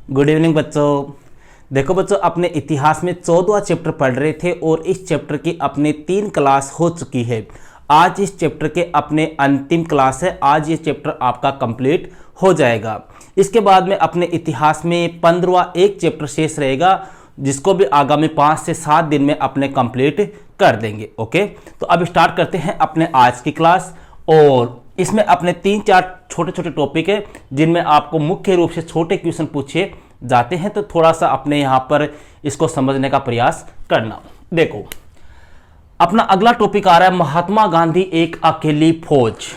Good evening बच्चों। देखो बच्चों, अपने इतिहास में 14वां चैप्टर पढ़ रहे थे और इस चैप्टर की अपने 3 क्लास हो चुकी है। आज इस चैप्टर के अपने अंतिम क्लास है। आज ये चैप्टर आपका कंप्लीट हो जाएगा। इसके बाद में अपने इतिहास में 15वां एक चैप्टर शेष रहेगा, जिसको भी आगामी 5 से 7 दिन में अपने कंप्लीट कर देंगे। ओके, तो अब स्टार्ट करते हैं अपने आज की क्लास। और इसमें अपने 3-4 छोटे छोटे टॉपिक है जिनमें आपको मुख्य रूप से छोटे क्वेश्चन पूछे जाते हैं, तो थोड़ा सा अपने यहाँ पर इसको समझने का प्रयास करना। देखो, अपना अगला टॉपिक आ रहा है महात्मा गांधी एक अकेली फौज।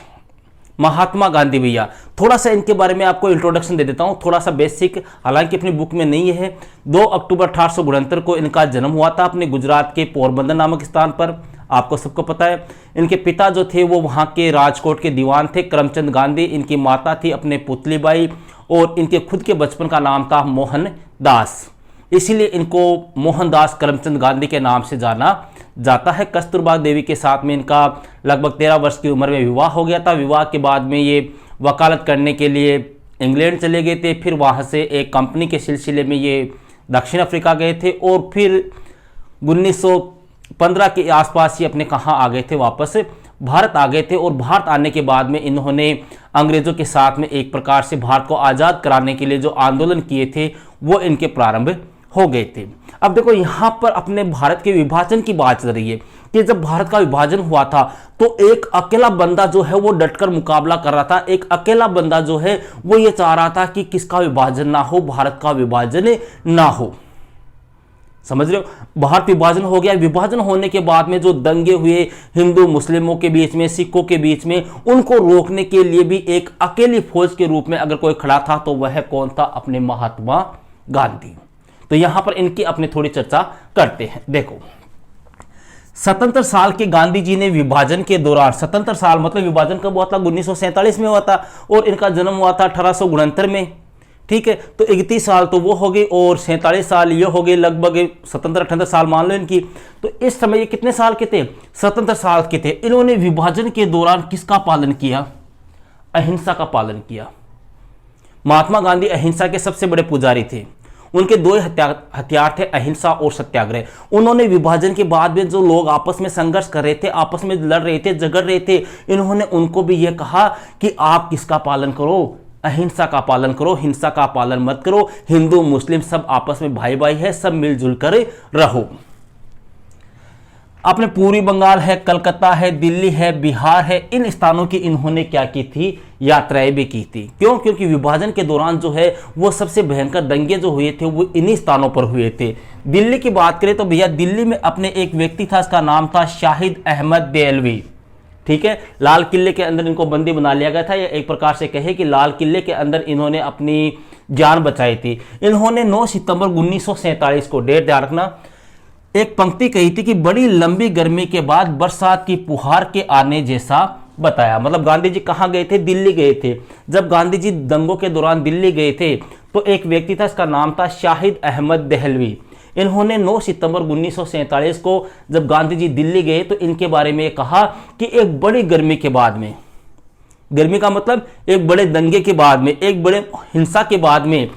महात्मा गांधी भैया, थोड़ा सा इनके बारे में आपको इंट्रोडक्शन दे देता हूं, थोड़ा सा बेसिक, हालांकि अपनी बुक में नहीं है। 2 अक्टूबर 1869 को इनका जन्म हुआ था अपने गुजरात के पोरबंदर नामक स्थान पर। आपको सबको पता है। इनके पिता जो थे वो वहाँ के राजकोट के दीवान थे, करमचंद गांधी। इनकी माता थी अपने पुतलीबाई और इनके खुद के बचपन का नाम था मोहन दास, इसीलिए इनको मोहनदास करमचंद गांधी के नाम से जाना जाता है। कस्तूरबा देवी के साथ में इनका लगभग 13 वर्ष की उम्र में विवाह हो गया था। विवाह के बाद में ये वकालत करने के लिए इंग्लैंड चले गए थे। फिर वहाँ से एक कंपनी के सिलसिले में ये दक्षिण अफ्रीका गए थे और फिर 1915 के आसपास ही अपने कहाँ आ गए थे, वापस भारत आ गए थे। और भारत आने के बाद में इन्होंने अंग्रेजों के साथ में एक प्रकार से भारत को आज़ाद कराने के लिए जो आंदोलन किए थे वो इनके प्रारंभ हो गए थे। अब देखो, यहाँ पर अपने भारत के विभाजन की बात चल रही है कि जब भारत का विभाजन हुआ था तो एक अकेला बंदा जो है वो डटकर मुकाबला कर रहा था। एक अकेला बंदा जो है वो ये चाह रहा था कि किसका विभाजन ना हो, भारत का विभाजन ना हो। समझ रहे हो, भारत विभाजन हो गया। विभाजन होने के बाद में जो दंगे हुए हिंदू मुस्लिमों के बीच में, सिखों के बीच में, उनको रोकने के लिए भी एक अकेली फौज के रूप में अगर कोई खड़ा था तो वह कौन था? अपने महात्मा गांधी। तो यहां पर इनकी अपने थोड़ी चर्चा करते हैं। देखो, 77 साल के गांधी जी ने विभाजन के दौरान, 77 साल मतलब विभाजन कब हुआ था? 1947 में हुआ था और इनका जन्म हुआ था 1869 में। ठीक है, तो 31 साल तो वो हो गए और 47 साल ये हो गए, लगभग 77-78 साल मान लो इनकी। तो इस समय ये कितने साल के थे? 77 साल के थे। इन्होंने विभाजन के दौरान किसका पालन किया? अहिंसा का पालन किया। महात्मा गांधी अहिंसा के सबसे बड़े पुजारी थे। उनके 2 हथियार थे, अहिंसा और सत्याग्रह। उन्होंने विभाजन के बाद में जो लोग आपस में संघर्ष कर रहे थे, आपस में लड़ रहे थे, झगड़ रहे थे, इन्होंने उनको भी यह कहा कि आप किसका पालन करो? अहिंसा का पालन करो, हिंसा का पालन मत करो। हिंदू मुस्लिम सब आपस में भाई भाई है, सब मिलजुल कर रहो। अपने पूर्वी बंगाल है, कलकत्ता है, दिल्ली है, बिहार है, इन स्थानों की इन्होंने क्या की थी? यात्राएं भी की थी। क्यों? क्योंकि विभाजन के दौरान जो है वो सबसे भयंकर दंगे जो हुए थे वो इन्हीं स्थानों पर हुए थे। दिल्ली की बात करें तो भैया, दिल्ली में अपने एक व्यक्ति था, इसका नाम था शाहिद अहमद देहलवी। ठीक है, लाल किले के अंदर इनको बंदी बना लिया गया था। या एक प्रकार से कहे कि लाल किले के अंदर इन्होंने अपनी जान बचाई थी। इन्होंने 9 सितंबर 1947 को, डेट ध्यान रखना, एक पंक्ति कही थी कि बड़ी लंबी गर्मी के बाद बरसात की फुहार के आने जैसा बताया। मतलब गांधी जी कहाँ गए थे? दिल्ली गए थे। जब गांधी जी दंगों के दौरान दिल्ली गए थे तो एक व्यक्ति था, इसका नाम था शाहिद अहमद देहलवी। इन्होंने 9 सितंबर 1947 को जब गांधी जी दिल्ली गए तो इनके बारे में कहा कि एक बड़ी गर्मी के बाद में, गर्मी का मतलब एक बड़े दंगे के बाद में, एक बड़े हिंसा के बाद में,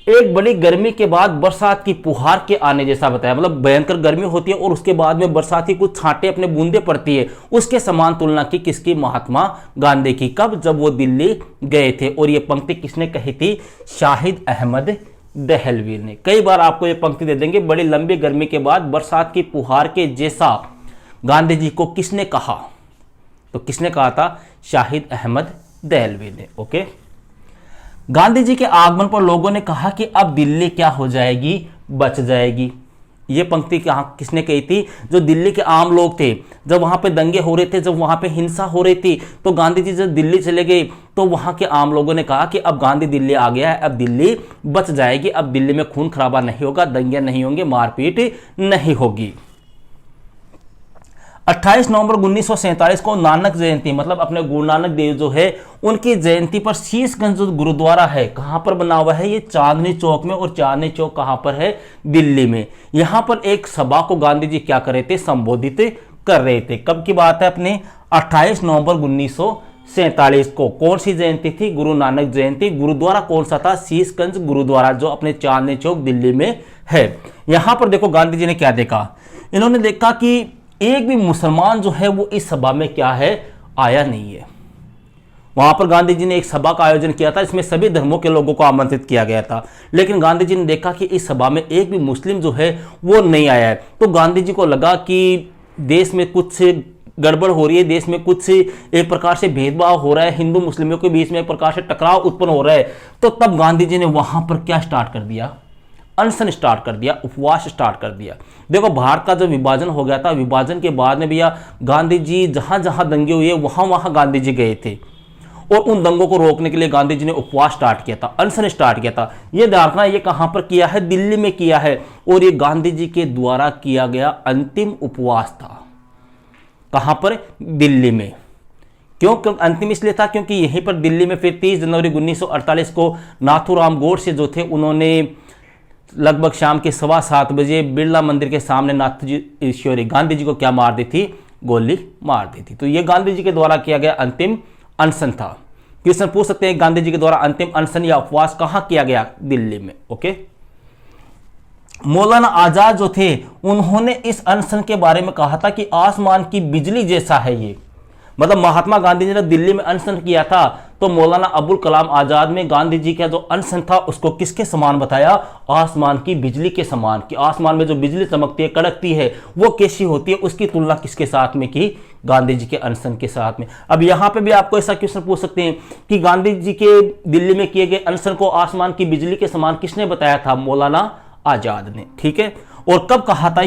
एक बड़ी गर्मी के बाद बरसात की फुहार के आने जैसा बताया। मतलब भयंकर गर्मी होती है और उसके बाद में बरसात की कुछ छांटे अपने बूंदे पड़ती है, उसके समान तुलना की किसकी? महात्मा गांधी की। कब? जब वो दिल्ली गए थे। और ये पंक्ति किसने कही थी? शाहिद अहमद देहलवी ने। कई बार आपको ये पंक्ति दे देंगे, बड़ी लंबी गर्मी के बाद बरसात की फुहार के जैसा गांधी जी को किसने कहा? तो किसने कहा था? शाहिद अहमद देहलवी ने। ओके, गांधी जी के आगमन पर लोगों ने कहा कि अब दिल्ली क्या हो जाएगी? बच जाएगी। ये पंक्ति किसने कही थी? जो दिल्ली के आम लोग थे, जब वहां पे दंगे हो रहे थे, जब वहां पे हिंसा हो रही थी, तो गांधी जी जब दिल्ली चले गए तो वहां के आम लोगों ने कहा कि अब गांधी दिल्ली आ गया है, अब दिल्ली बच जाएगी, अब दिल्ली में खून खराबा नहीं होगा, दंगे नहीं होंगे, मारपीट नहीं होगी। 28 नवंबर 1947 को नानक जयंती, मतलब अपने गुरु नानक देव जो है उनकी जयंती पर शीशगंज जो गुरुद्वारा है, कहां पर बना हुआ है? ये चांदनी चौक में। और चांदनी चौक कहां पर है? दिल्ली में। यहां पर एक सभा को गांधी जी क्या कर रहे थे? संबोधित कर रहे थे। कब की बात है? अपने 28 नवंबर 1947 को कौन सी जयंती थी? गुरु नानक जयंती। गुरुद्वारा कौन सा था? शीशगंज गुरुद्वारा, जो अपने चांदनी चौक दिल्ली में है। यहां पर देखो गांधी जी ने क्या देखा, इन्होंने देखा कि एक भी मुसलमान जो है वो इस सभा में क्या है, आया नहीं है। वहां पर गांधी जी ने एक सभा का आयोजन किया था, इसमें सभी धर्मों के लोगों को आमंत्रित किया गया था, लेकिन गांधी जी ने देखा कि इस सभा में एक भी मुस्लिम जो है वो नहीं आया है। तो गांधी जी को लगा कि देश में कुछ गड़बड़ हो रही है, देश में कुछ एक प्रकार से भेदभाव हो रहा है, हिंदू मुस्लिमों के बीच में एक प्रकार से टकराव उत्पन्न हो रहा है। तो तब गांधी जी ने वहां पर क्या स्टार्ट कर दिया? अनशन स्टार्ट कर दिया, उपवास स्टार्ट कर दिया। देखो भारत का जो विभाजन हो गया था, विभाजन के बाद में भैया गांधी जी जहां जहां दंगे हुए वहां वहां गांधी जी गए थे, और उन दंगों को रोकने के लिए गांधी जी ने उपवास स्टार्ट किया था, अनशन स्टार्ट किया था। ये ध्यान रखना, ये कहां पर किया है? दिल्ली में किया है, और ये गांधी जी के द्वारा किया गया अंतिम उपवास था। कहां पर? दिल्ली में। क्यों अंतिम इसलिए था? क्योंकि यहीं पर दिल्ली में फिर 30 जनवरी 1948 को नाथूराम गोडसे जो थे, उन्होंने लगभग शाम के 7:15 बजे बिरला मंदिर के सामने गांधी जी को क्या मार दी थी? गोली मार दी थी। तो ये गांधी जी के द्वारा किया गया अंतिम अनशन था। क्वेश्चन पूछ सकते हैं, गांधी जी के द्वारा अंतिम अनशन या उपवास कहां किया गया? दिल्ली में। ओके। मौलाना आजाद जो थे, उन्होंने इस अनशन के बारे में कहा था कि आसमान की बिजली जैसा है ये। मतलब महात्मा गांधी जी ने दिल्ली में अनशन किया था, तो मौलाना अबुल कलाम आजाद में गांधी जी का जो अनशन था उसको किसके समान बताया? आसमान की बिजली के समान। कि आसमान में जो बिजली चमकती है, कड़कती है, वो कैसी होती है, उसकी तुलना किसके साथ में की? गांधी जी के अनशन के साथ में। अब यहां पे भी आपको ऐसा क्वेश्चन पूछ सकते हैं कि गांधी जी के दिल्ली में किए गए अनशन को आसमान की बिजली के समान किसने बताया था? मौलाना आजाद ने। ठीक है। और कब कहा था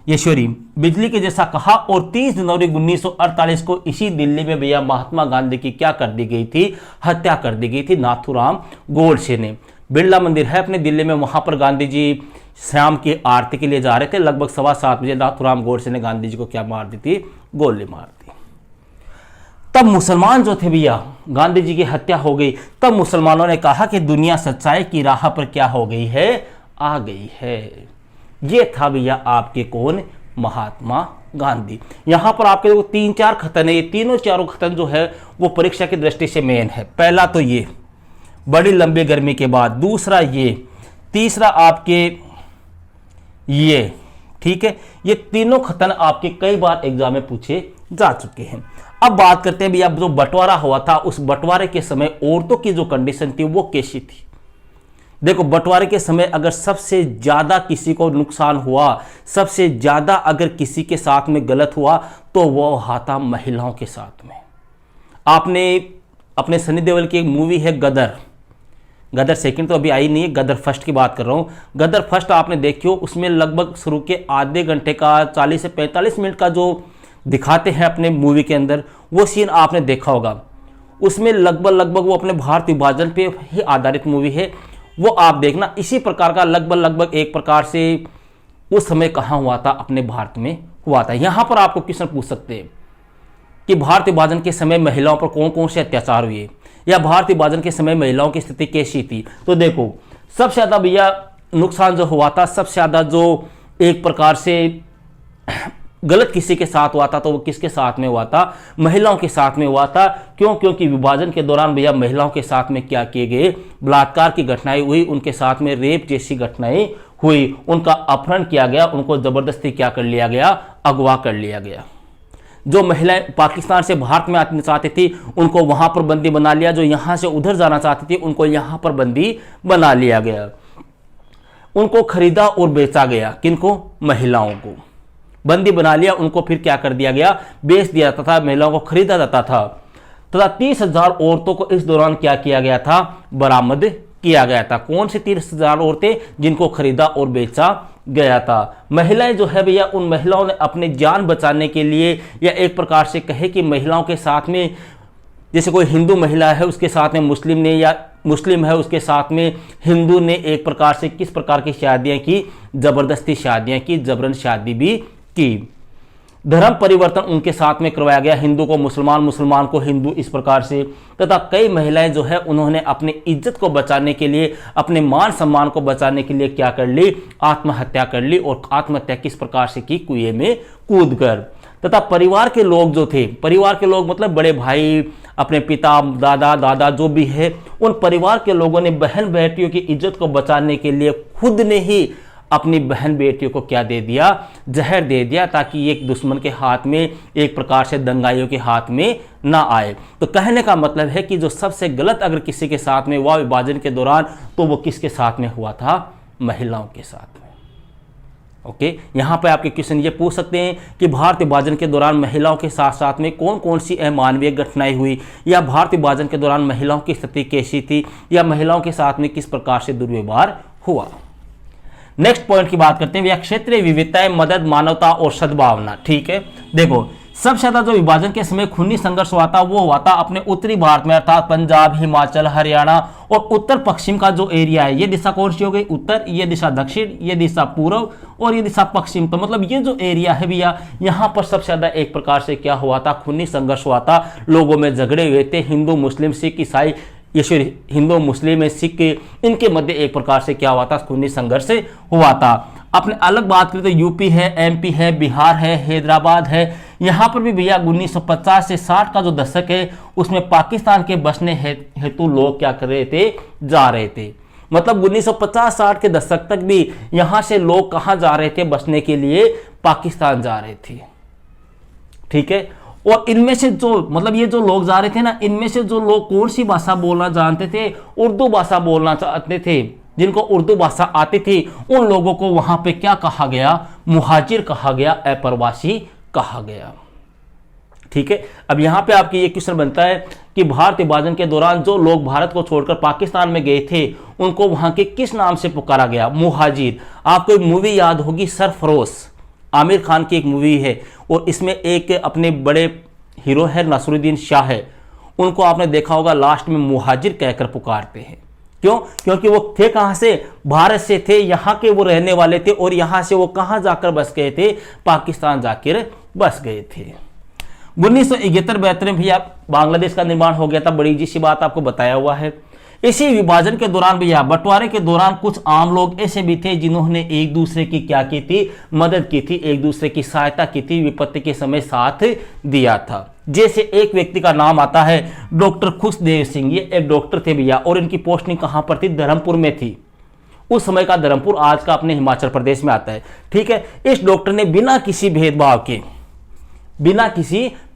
ये सॉरी बिजली के जैसा कहा, और 30 जनवरी 1948 को इसी दिल्ली में भैया महात्मा गांधी की क्या कर दी गई थी? हत्या कर दी गई थी नाथूराम गोडसे ने। बिरला मंदिर है अपने दिल्ली में, वहां पर गांधी जी शाम की आरती के लिए जा रहे थे, लगभग 7:15 बजे नाथूराम गोडसे ने गांधी जी को क्या मार दी थी? गोली मार दी। तब मुसलमान जो थे भैया, गांधी जी की हत्या हो गई, तब मुसलमानों ने कहा कि दुनिया सच्चाई की राह पर क्या हो गई है? आ गई है। ये था भैया आपके कौन? महात्मा गांधी। यहां पर आपके 3-4 कथन है, ये तीनों चारों कथन जो है वो परीक्षा की दृष्टि से मेन है। पहला तो ये बड़ी लंबी गर्मी के बाद, दूसरा ये, तीसरा आपके ये। ठीक है, ये तीनों कथन आपके कई बार एग्जाम में पूछे जा चुके हैं। अब बात करते हैं भैया, जो बंटवारा हुआ था, उस बंटवारे के समय औरतों की जो कंडीशन थी वो कैसी थी? देखो बंटवारे के समय अगर सबसे ज्यादा किसी को नुकसान हुआ, सबसे ज्यादा अगर किसी के साथ में गलत हुआ, तो वो था महिलाओं के साथ में। आपने अपने सनी देओल की एक मूवी है गदर सेकंड तो अभी आई नहीं है, गदर फर्स्ट की बात कर रहा हूं। गदर फर्स्ट आपने देखी हो, उसमें लगभग शुरू के आधे घंटे का 40 से 45 मिनट का जो दिखाते हैं अपने मूवी के अंदर, वो सीन आपने देखा होगा। उसमें लगभग वो अपने भारत विभाजन पे ही आधारित मूवी है, वो आप देखना। इसी प्रकार का लगभग एक प्रकार से उस समय कहां हुआ था? अपने भारत में हुआ था। यहां पर आपको क्वेश्चन पूछ सकते हैं कि भारत विभाजन के समय महिलाओं पर कौन कौन से अत्याचार हुए, या भारत विभाजन के समय महिलाओं की स्थिति कैसी थी? तो देखो सबसे ज्यादा भैया नुकसान जो हुआ था, सबसे ज्यादा जो एक प्रकार से गलत किसी के साथ हुआ था, तो वो किसके साथ में हुआ था? महिलाओं के साथ में हुआ था। क्यों? क्योंकि विभाजन के दौरान भैया महिलाओं के साथ में क्या किए गए? बलात्कार की घटनाएं हुई, उनके साथ में रेप जैसी घटनाएं हुई, उनका अपहरण किया गया, उनको जबरदस्ती क्या कर लिया गया? अगवा कर लिया गया। जो महिलाएं पाकिस्तान से भारत में आना चाहती थी, उनको वहां पर बंदी बना लिया। जो यहां से उधर जाना चाहती थी, उनको यहां पर बंदी बना लिया गया। उनको खरीदा और बेचा गया। किनको? महिलाओं को बंदी बना लिया, उनको फिर क्या कर दिया गया? बेच दिया जाता था, महिलाओं को खरीदा जाता था। तथा 30,000 औरतों को इस दौरान क्या किया गया था? बरामद किया गया था। कौन सी 30,000 औरतें? जिनको खरीदा और बेचा गया था। महिलाएं जो है भैया, उन महिलाओं ने अपनी जान बचाने के लिए, या एक प्रकार से कहे कि महिलाओं के साथ में, जैसे कोई हिंदू महिला है उसके साथ में मुस्लिम ने, या मुस्लिम है उसके साथ में हिंदू ने, एक प्रकार से किस प्रकार की शादियां की? जबरदस्ती शादियां की, जबरन शादी भी की। धर्म परिवर्तन उनके साथ में करवाया गया, हिंदू को मुसलमान, मुसलमान को हिंदू, इस प्रकार से। तथा कई महिलाएं जो है उन्होंने अपनी इज्जत को बचाने के लिए, अपने मान सम्मान को बचाने के लिए क्या कर ली? आत्महत्या कर ली। और आत्महत्या किस प्रकार से की? कुएं में कूदकर। तथा परिवार के लोग जो थे, परिवार के लोग मतलब बड़े भाई, अपने पिता, दादा, दादा जो भी है, उन परिवार के लोगों ने बहन बेटियों की इज्जत को बचाने के लिए खुद ने ही अपनी बहन बेटियों को क्या दे दिया, जहर दे दिया, ताकि एक दुश्मन के हाथ में, एक प्रकार से दंगाइयों के हाथ में ना आए। तो कहने का मतलब है कि जो सबसे गलत अगर किसी के साथ में हुआ विभाजन के दौरान, तो वो किसके साथ में हुआ था? महिलाओं के साथ में। ओके, यहां पे आपके क्वेश्चन ये पूछ सकते हैं कि भारत विभाजन के दौरान महिलाओं के साथ साथ में कौन कौन सी अमानवीय घटनाएं हुई, या भारत विभाजन के दौरान महिलाओं की स्थिति कैसी थी, या महिलाओं के साथ में किस प्रकार से दुर्व्यवहार हुआ। नेक्स्ट पॉइंट की बात करते हैं, यह क्षेत्रीय विविधताएं, मदद, मानवता और सद्भावना। ठीक है, देखो सबसे ज्यादा जो विभाजन के समय खूनी संघर्ष हुआ था वो हुआ था अपने उत्तरी भारत में, अर्थात पंजाब, हिमाचल, हरियाणा और उत्तर पश्चिम का जो एरिया है। ये दिशा कौन सी हो गई? उत्तर, ये दिशा दक्षिण, ये दिशा पूर्व और ये दिशा पश्चिम। तो मतलब ये जो एरिया है भैया, यहाँ पर सबसे ज्यादा एक प्रकार से क्या हुआ था? खूनी संघर्ष हुआ था, लोगों में झगड़े हुए थे, हिंदू, मुस्लिम, सिख, ईसाई, ये हिंदू, मुस्लिम, सिख, इनके मध्य एक प्रकार से क्या हुआ था? खूनी संघर्ष हुआ था। अपने अलग बात करें तो यूपी है, एमपी है, बिहार है, हैदराबाद है, यहाँ पर भी भैया 1950 से 60 का जो दशक है उसमें पाकिस्तान के बसने हेतु लोग क्या कर रहे थे? जा रहे थे। मतलब 1950-60 के दशक तक भी यहाँ से लोग कहाँ जा रहे थे बसने के लिए? पाकिस्तान जा रहे थे। ठीक है, और इनमें से जो मतलब ये जो लोग जा रहे थे ना, इनमें से जो लोग कौन सी भाषा बोलना जानते थे? उर्दू भाषा बोलना चाहते थे। जिनको उर्दू भाषा आती थी उन लोगों को वहां पे क्या कहा गया? मुहाजिर कहा गया, अप्रवासी कहा गया। ठीक है, अब यहां पे आपके ये क्वेश्चन बनता है कि भारत विभाजन के दौरान जो लोग भारत को छोड़कर पाकिस्तान में गए थे उनको वहां के किस नाम से पुकारा गया? मुहाजिर। आपको एक मूवी याद होगी, सरफरोश, आमिर खान की एक मूवी है, और इसमें एक अपने बड़े हीरो है नसरुद्दीन शाह है, उनको आपने देखा होगा लास्ट में मुहाजिर कहकर पुकारते हैं। क्यों? क्योंकि वो थे कहां से? भारत से थे, यहां के वो रहने वाले थे, और यहां से वो कहां जाकर बस गए थे? पाकिस्तान जाकर बस गए थे। 1971-72 में भैया बांग्लादेश का निर्माण हो गया था, बड़ी जी सी बात आपको बताया हुआ है। इसी विभाजन के दौरान भैया बंटवारे के दौरान कुछ आम लोग ऐसे भी थे जिन्होंने एक दूसरे की क्या की थी? मदद की थी, एक दूसरे की सहायता की थी, विपत्ति के समय साथ दिया था। जैसे एक व्यक्ति का नाम आता है डॉक्टर खुशदेव सिंह, ये एक डॉक्टर थे भैया, और इनकी पोस्टिंग कहां पर थी? धर्मपुर में थी। उस समय का धर्मपुर आज का अपने हिमाचल प्रदेश में आता है। ठीक है, इस डॉक्टर ने बिना किसी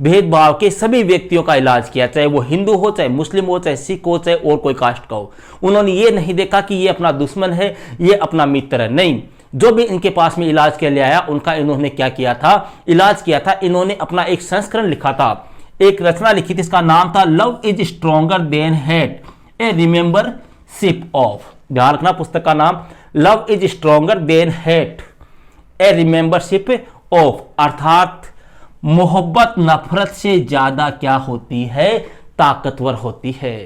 भेदभाव के सभी व्यक्तियों का इलाज किया, चाहे वो हिंदू हो, चाहे मुस्लिम हो, चाहे सिख हो, चाहे और कोई कास्ट का हो। उन्होंने ये नहीं देखा कि ये अपना दुश्मन है, ये अपना मित्र है, नहीं। जो भी इनके पास में इलाज के लिए आया उनका इन्होंने क्या किया था? इलाज किया था। इन्होंने अपना एक संस्करण लिखा था, एक रचना लिखी थी, इसका नाम था love is stronger than hate, a remembership of. ध्यान रखना, पुस्तक का नाम love is stronger than hate, a remembership of, अर्थात मोहब्बत नफरत से ज्यादा क्या होती है? ताकतवर होती है।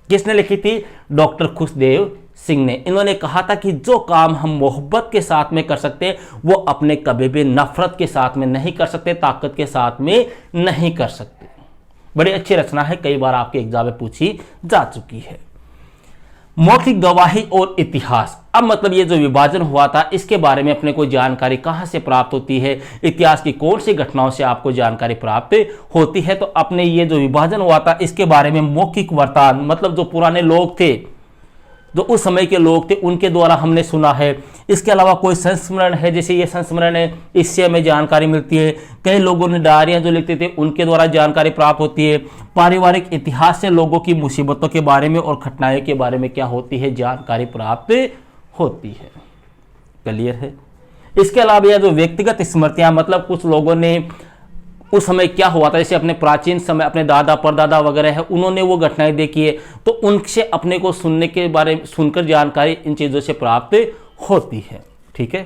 किसने लिखी थी? डॉक्टर खुशदेव सिंह ने। इन्होंने कहा था कि जो काम हम मोहब्बत के साथ में कर सकते हैं वो अपने कभी भी नफरत के साथ में नहीं कर सकते, ताकत के साथ में नहीं कर सकते। बड़ी अच्छी रचना है, कई बार आपके एग्जाम में पूछी जा चुकी है। मौखिक गवाही और इतिहास। अब मतलब ये जो विभाजन हुआ था इसके बारे में अपने को जानकारी कहां से प्राप्त होती है? इतिहास की कौन सी घटनाओं से आपको जानकारी प्राप्त होती है? तो अपने ये जो विभाजन हुआ था इसके बारे में मौखिक वर्तान, मतलब जो पुराने लोग थे, जो उस समय के लोग थे, उनके द्वारा हमने सुना है। इसके अलावा कोई संस्मरण है, जैसे ये संस्मरण है, इससे हमें जानकारी मिलती है। कई लोगों ने डायरियां जो लिखते थे उनके द्वारा जानकारी प्राप्त होती है। पारिवारिक इतिहास से लोगों की मुसीबतों के बारे में और घटनाओं के बारे में क्या होती है? जानकारी प्राप्त होती है। क्लियर है? इसके अलावा यह जो व्यक्तिगत स्मृतियां, मतलब कुछ लोगों ने उस समय क्या हुआ था, जैसे अपने प्राचीन समय अपने दादा परदादा वगैरह है, उन्होंने वो घटनाएं देखी है, तो उनसे अपने को सुनने के बारे में सुनकर जानकारी इन चीज़ों से प्राप्त होती है। ठीक है,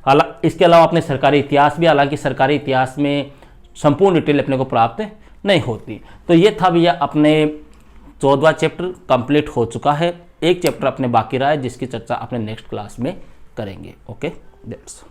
हालांकि इसके अलावा अपने सरकारी इतिहास भी, हालांकि सरकारी इतिहास में संपूर्ण डिटेल अपने को प्राप्त नहीं होती। तो ये था भैया अपने 14वां चैप्टर कंप्लीट हो चुका है। एक चैप्टर अपने बाकी रहा है जिसकी चर्चा अपने नेक्स्ट क्लास में करेंगे। Okay, that's